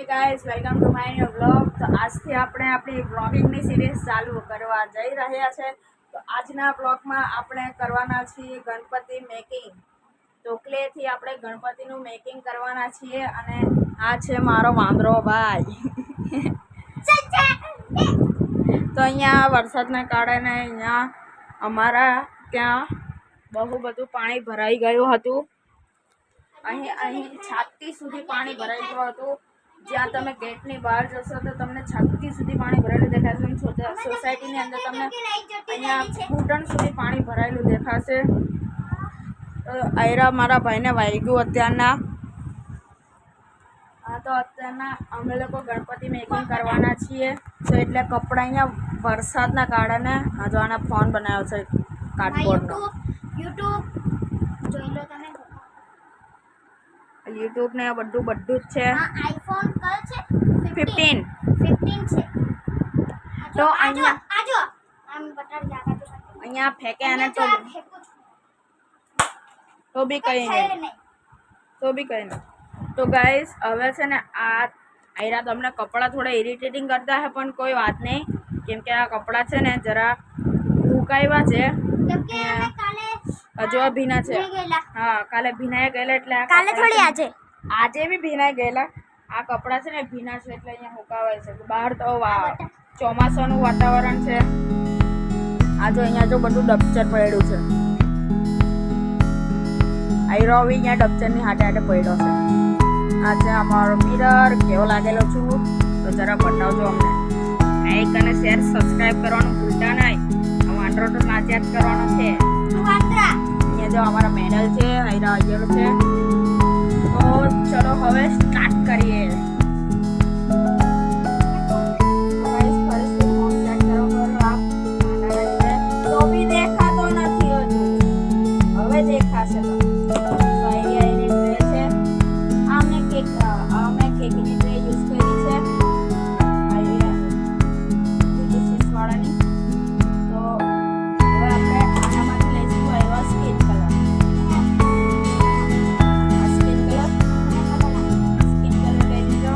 Guys welcome to my new vlog. તો આજથી આપણે આપણી વ્લોગિંગની સિરીઝ ચાલુ કરવા જઈ રહ્યા છે। તો આજના વ્લોગમાં આપણે કરવાના છીએ ગણપતિ મેકિંગ। તો ક્લેથી આપણે ગણપતિનું મેકિંગ કરવાના છીએ અને આ છે મારો વાંદરો ભાઈ। તો અહીંયા વરસાદના કારણે અહીંયા અમારા ત્યાં બહુ બધું પાણી ભરાઈ ગયું હતું। અહીં છાતી સુધી પાણી ભરાઈ ગયું હતું। જ્યાં તમે ગેટની બહાર જશો તો તમને છાતી સુધી પાણી ભરાયેલું દેખાશે। સોસાયટીની અંદર તમને અહીંયા ઘૂંટણ સુધી પાણી ભરાયેલું દેખાશે। તો આયરા મારા ભાઈને વાગ્યું અત્યારના। તો અત્યારના અમે લોકો ગણપતિ મેકિંગ કરવાના છીએ। તો એટલે કપડાં અહીંયા વરસાદના કારણે જો આને ફોન બનાવ્યો છે કાર્ડબોર્ડનો। યુટ્યુબ ને બધું જ છે। આઈફોન કયો છે? 15 છે। તો અહીંયા આમ બટાડ જાગા તો અહીંયા ફેંકે અને તો બી કઈ નહીં। તો ગાઈસ હવે છે ને આ આયરા તમને કપડાં થોડા ઇરિટેટિંગ કરતા હે પણ કોઈ વાત નહીં, કેમ કે આ કપડાં છે ને જરા સુકાવ્યા છે। હજુ ભીના છે। હા, કાલે ભીનાઈ ગયેલા એટલે કાલે થોડી આજે બી ભીનાઈ ગયેલા। આ કપડાં છે ને ભીના છે એટલે અહીંયા સુકાવાય છે। બહાર તો ચોમાસાનું વાતાવરણ છે। આ જો અહીંયા જો બધું ડબચર પડ્યું છે। આયરો બી અહીંયા ડબચરની હાટે પડ્યો છે। આ છે અમારો મિરર, કેવો લાગેલો છું તો જરા બતાવજો અમને। લાઈક અને શેર સબસ્ક્રાઇબ કરવાનું ભૂલતા નહીં। વાંદરો તો નાચ્યા જ કરવાનો છે। અહીંયા જો અમારા મેડલ છે, આયરા આવેલો છે। તો ચલો હવે સ્ટાર્ટ કરીએ। તો બી દેખાતો નથી હજુ, હવે દેખાશે તો। કેકની ટ્રે યુઝ કરી છે વાળાની। તો હવે આપણે આનામાંથી લઈશું એવા સ્કેચ કલર। સ્કેચ કલર લઈ લીધો।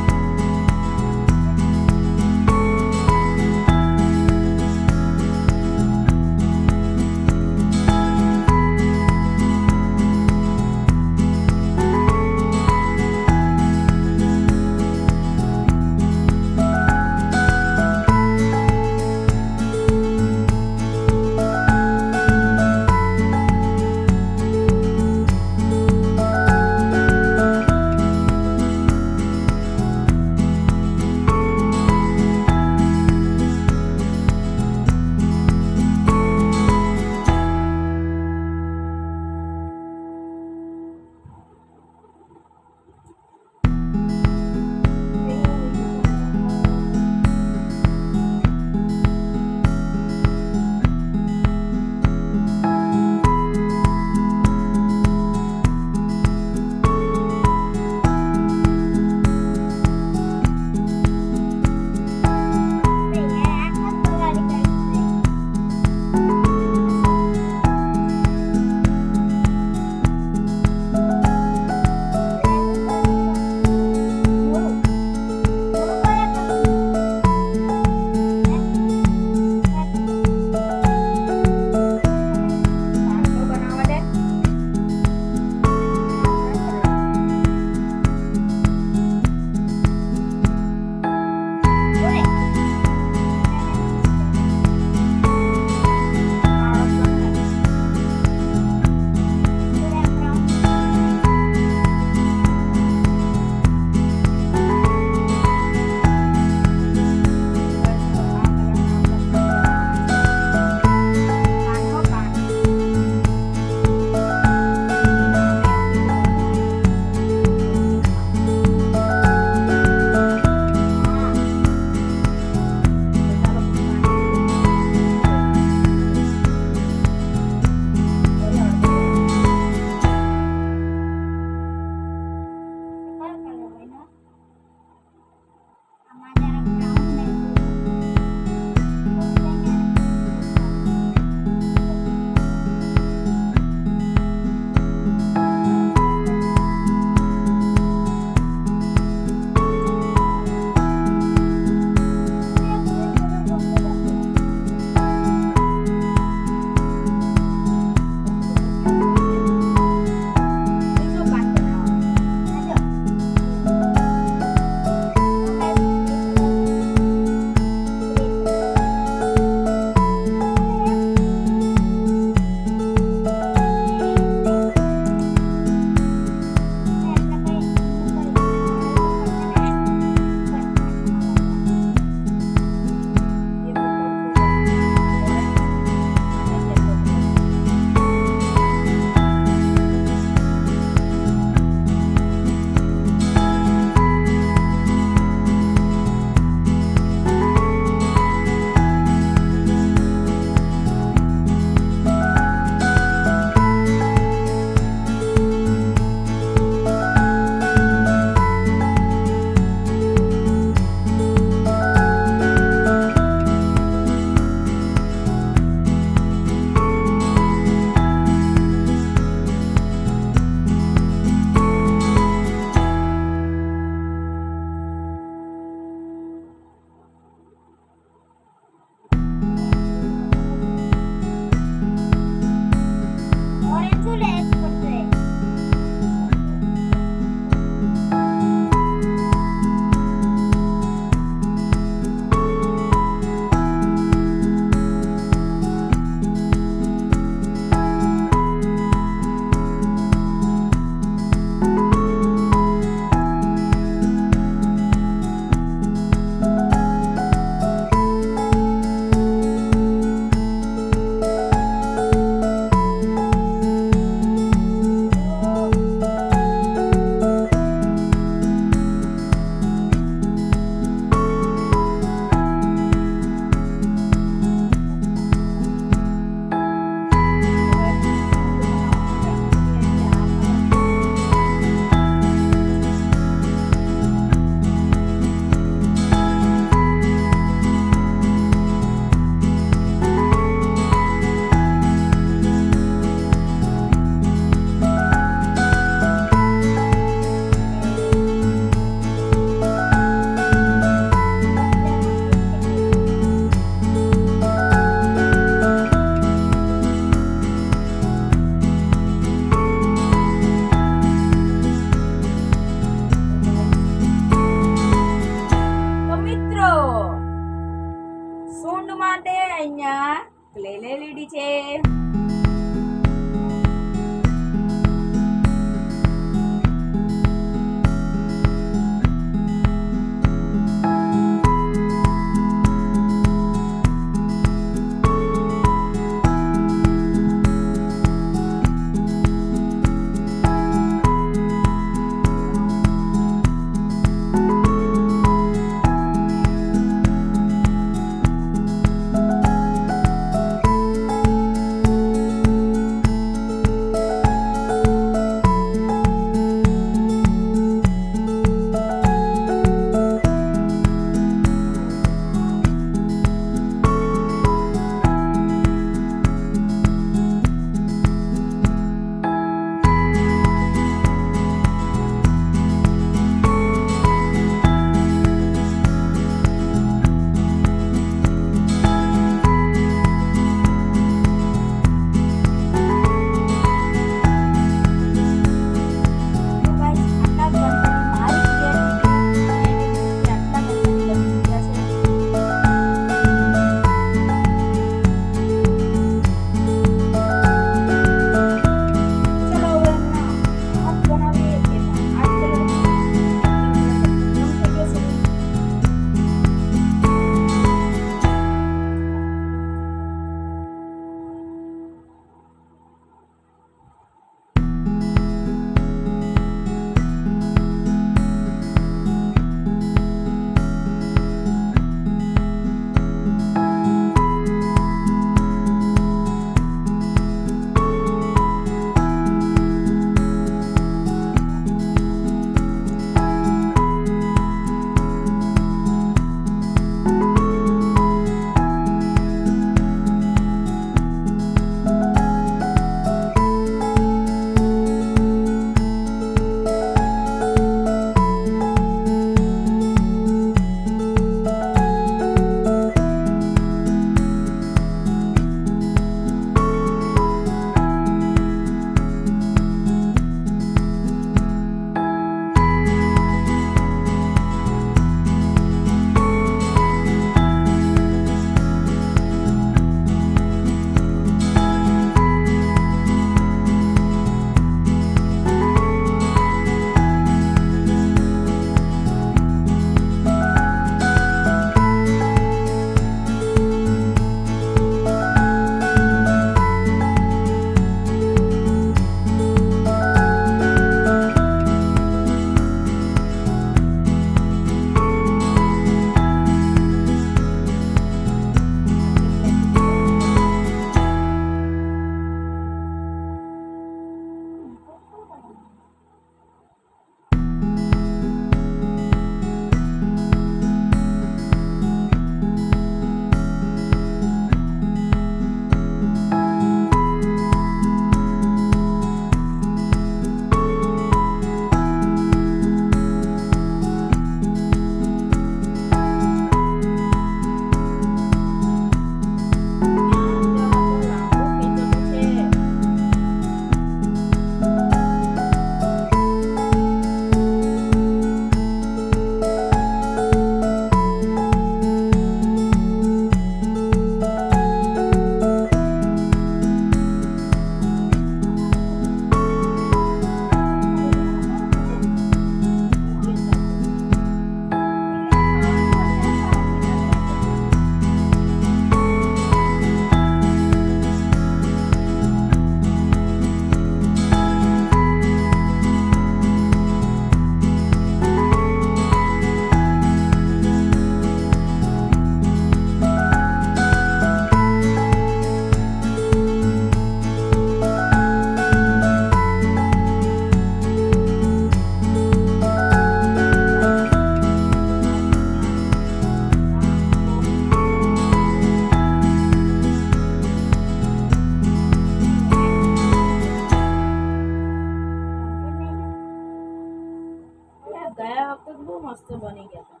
ગયા વખતે તો બહુ મસ્ત બની ગયા હતા.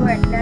હતું એટલે